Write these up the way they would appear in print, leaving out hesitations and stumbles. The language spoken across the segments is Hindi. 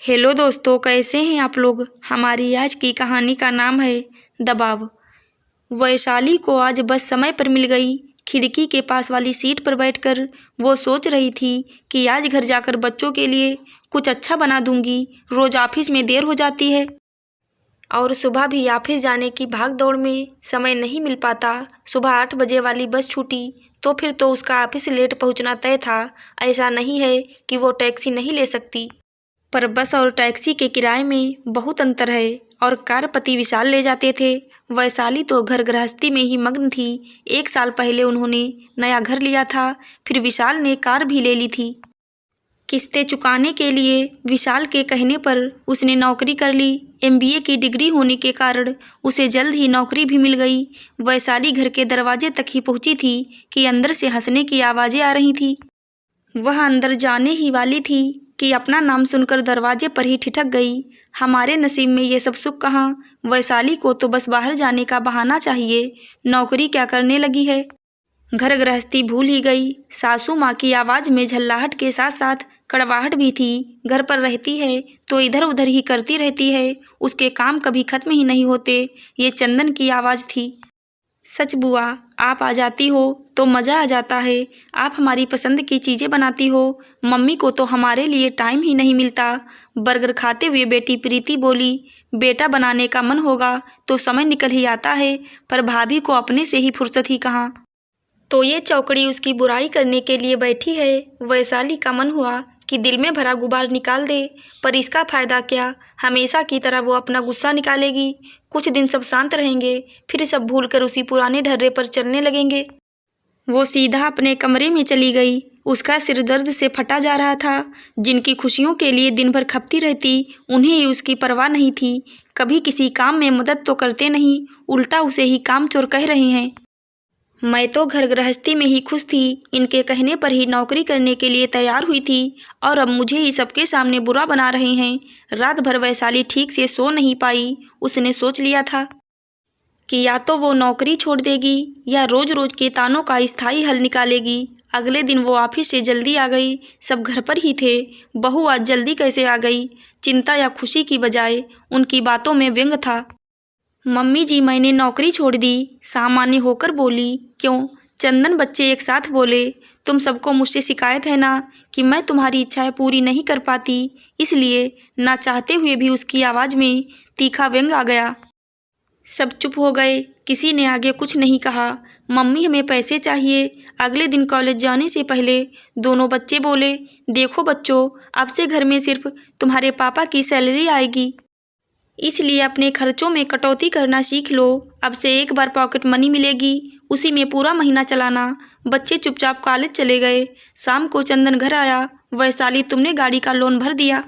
हेलो दोस्तों, कैसे हैं आप लोग। हमारी आज की कहानी का नाम है दबाव। वैशाली को आज बस समय पर मिल गई। खिड़की के पास वाली सीट पर बैठकर वो सोच रही थी कि आज घर जाकर बच्चों के लिए कुछ अच्छा बना दूंगी। रोज ऑफिस में देर हो जाती है और सुबह भी ऑफिस जाने की भाग दौड़ में समय नहीं मिल पाता। सुबह 8 बजे वाली बस छूटी तो फिर तो उसका ऑफिस लेट पहुंचना तय था। ऐसा नहीं है कि वो टैक्सी नहीं ले सकती, पर बस और टैक्सी के किराए में बहुत अंतर है और कार पति विशाल ले जाते थे। वैशाली तो घर गृहस्थी में ही मग्न थी। 1 साल पहले उन्होंने नया घर लिया था, फिर विशाल ने कार भी ले ली थी। किस्तें चुकाने के लिए विशाल के कहने पर उसने नौकरी कर ली। MBA की डिग्री होने के कारण उसे जल्द ही नौकरी भी मिल गई। वैशाली घर के दरवाजे तक ही पहुंची थी कि अंदर से हंसने की आवाज़ें आ रही थी। वह अंदर जाने ही वाली थी कि अपना नाम सुनकर दरवाजे पर ही ठिठक गई। हमारे नसीब में ये सब सुख कहाँ। वैशाली को तो बस बाहर जाने का बहाना चाहिए। नौकरी क्या करने लगी है। घर गृहस्थी भूल ही गई। सासू माँ की आवाज़ में झल्लाहट के साथ साथ कड़वाहट भी थी। घर पर रहती है तो इधर उधर ही करती रहती है, उसके काम कभी खत्म ही नहीं होते। ये चंदन की आवाज़ थी। सच बुआ, आप आ जाती हो तो मज़ा आ जाता है। आप हमारी पसंद की चीज़ें बनाती हो। मम्मी को तो हमारे लिए टाइम ही नहीं मिलता। बर्गर खाते हुए बेटी प्रीति बोली। बेटा बनाने का मन होगा तो समय निकल ही आता है, पर भाभी को अपने से ही फुर्सत ही कहाँ। तो ये चौकड़ी उसकी बुराई करने के लिए बैठी है। वैशाली का मन हुआ कि दिल में भरा गुबार निकाल दे, पर इसका फ़ायदा क्या। हमेशा की तरह वो अपना गुस्सा निकालेगी। कुछ दिन सब शांत रहेंगे, फिर सब भूलकर उसी पुराने ढर्रे पर चलने लगेंगे। वो सीधा अपने कमरे में चली गई। उसका सिर दर्द से फटा जा रहा था। जिनकी खुशियों के लिए दिन भर खपती रहती, उन्हें ही उसकी परवाह नहीं थी। कभी किसी काम में मदद तो करते नहीं, उल्टा उसे ही काम चोर कह रहे हैं। मैं तो घर गृहस्थी में ही खुश थी। इनके कहने पर ही नौकरी करने के लिए तैयार हुई थी और अब मुझे ही सबके सामने बुरा बना रहे हैं। रात भर वैशाली ठीक से सो नहीं पाई। उसने सोच लिया था कि या तो वो नौकरी छोड़ देगी या रोज रोज के तानों का स्थायी हल निकालेगी। अगले दिन वो ऑफिस से जल्दी आ गई। सब घर पर ही थे। बहू आज जल्दी कैसे आ गई। चिंता या खुशी की बजाय उनकी बातों में व्यंग था। मम्मी जी, मैंने नौकरी छोड़ दी, सामान्य होकर बोली। क्यों? चंदन बच्चे एक साथ बोले। तुम सबको मुझसे शिकायत है ना कि मैं तुम्हारी इच्छाएं पूरी नहीं कर पाती, इसलिए ना चाहते हुए भी उसकी आवाज़ में तीखा व्यंग आ गया। सब चुप हो गए। किसी ने आगे कुछ नहीं कहा। मम्मी, हमें पैसे चाहिए। अगले दिन कॉलेज जाने से पहले दोनों बच्चे बोले, देखो बच्चों, अब से घर में सिर्फ तुम्हारे पापा की सैलरी आएगी, इसलिए अपने खर्चों में कटौती करना सीख लो। अब से एक बार पॉकेट मनी मिलेगी, उसी में पूरा महीना चलाना। बच्चे चुपचाप कॉलेज चले गए। शाम को चंदन घर आया। वैशाली, तुमने गाड़ी का लोन भर दिया।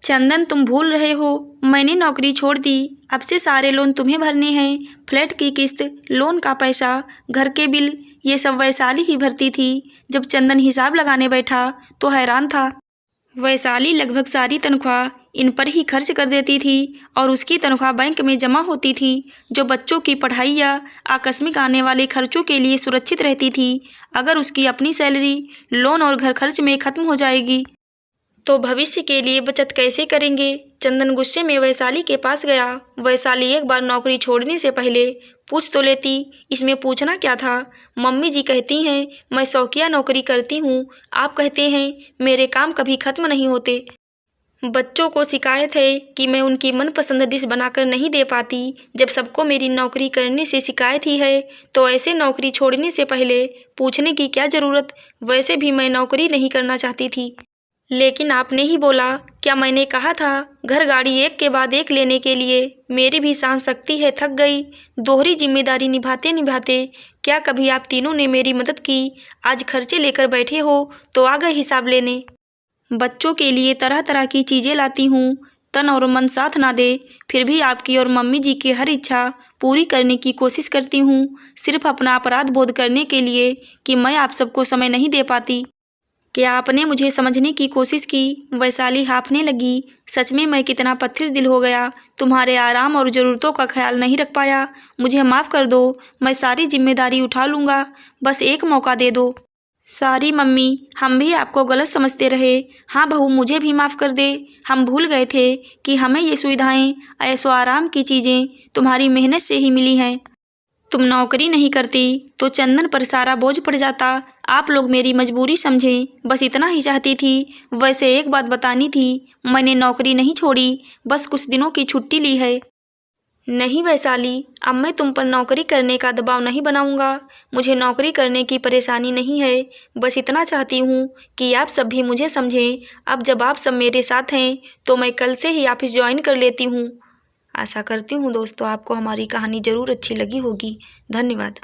चंदन, तुम भूल रहे हो, मैंने नौकरी छोड़ दी। अब से सारे लोन तुम्हें भरने हैं। फ्लैट की किस्त, लोन का पैसा, घर के बिल, ये सब वैशाली ही भरती थी। जब चंदन हिसाब लगाने बैठा तो हैरान था। वैशाली लगभग सारी तनख्वाह इन पर ही खर्च कर देती थी और उसकी तनख्वाह बैंक में जमा होती थी, जो बच्चों की पढ़ाई या आकस्मिक आने वाले खर्चों के लिए सुरक्षित रहती थी। अगर उसकी अपनी सैलरी लोन और घर खर्च में ख़त्म हो जाएगी तो भविष्य के लिए बचत कैसे करेंगे। चंदन गुस्से में वैशाली के पास गया। वैशाली, एक बार नौकरी छोड़ने से पहले पूछ तो लेती, इसमें पूछना क्या था। मम्मी जी कहती हैं मैं शौकिया नौकरी करती हूँ, आप कहते हैं मेरे काम कभी खत्म नहीं होते। बच्चों को शिकायत है कि मैं उनकी मनपसंद डिश बनाकर नहीं दे पाती। जब सबको मेरी नौकरी करने से शिकायत ही है तो ऐसे नौकरी छोड़ने से पहले पूछने की क्या ज़रूरत। वैसे भी मैं नौकरी नहीं करना चाहती थी, लेकिन आपने ही बोला। क्या मैंने कहा था घर गाड़ी एक के बाद एक लेने के लिए। मेरी भी सहन शक्ति है, थक गई। दोहरी जिम्मेदारी निभाते निभाते क्या कभी आप तीनों ने मेरी मदद की। आज खर्चे लेकर बैठे हो तो आ गए हिसाब लेने। बच्चों के लिए तरह तरह की चीज़ें लाती हूँ, तन और मन साथ ना दे, फिर भी आपकी और मम्मी जी की हर इच्छा पूरी करने की कोशिश करती हूँ, सिर्फ अपना अपराध बोध करने के लिए कि मैं आप सबको समय नहीं दे पाती। क्या आपने मुझे समझने की कोशिश की। वैशाली हाँफने लगी। सच में मैं कितना पत्थर दिल हो गया। तुम्हारे आराम और ज़रूरतों का ख्याल नहीं रख पाया। मुझे माफ़ कर दो, मैं सारी जिम्मेदारी उठा लूँगा, बस एक मौका दे दो। सॉरी मम्मी, हम भी आपको गलत समझते रहे। हाँ बहू, मुझे भी माफ़ कर दे। हम भूल गए थे कि हमें ये सुविधाएं, ऐशो आराम की चीज़ें तुम्हारी मेहनत से ही मिली हैं। तुम नौकरी नहीं करती तो चंदन पर सारा बोझ पड़ जाता। आप लोग मेरी मजबूरी समझें, बस इतना ही चाहती थी। वैसे एक बात बतानी थी, मैंने नौकरी नहीं छोड़ी, बस कुछ दिनों की छुट्टी ली है। नहीं वैशाली, अब मैं तुम पर नौकरी करने का दबाव नहीं बनाऊंगा। मुझे नौकरी करने की परेशानी नहीं है, बस इतना चाहती हूँ कि आप सब भी मुझे समझें। अब जब आप सब मेरे साथ हैं तो मैं कल से ही ऑफिस ज्वाइन कर लेती हूँ। आशा करती हूँ दोस्तों आपको हमारी कहानी ज़रूर अच्छी लगी होगी। धन्यवाद।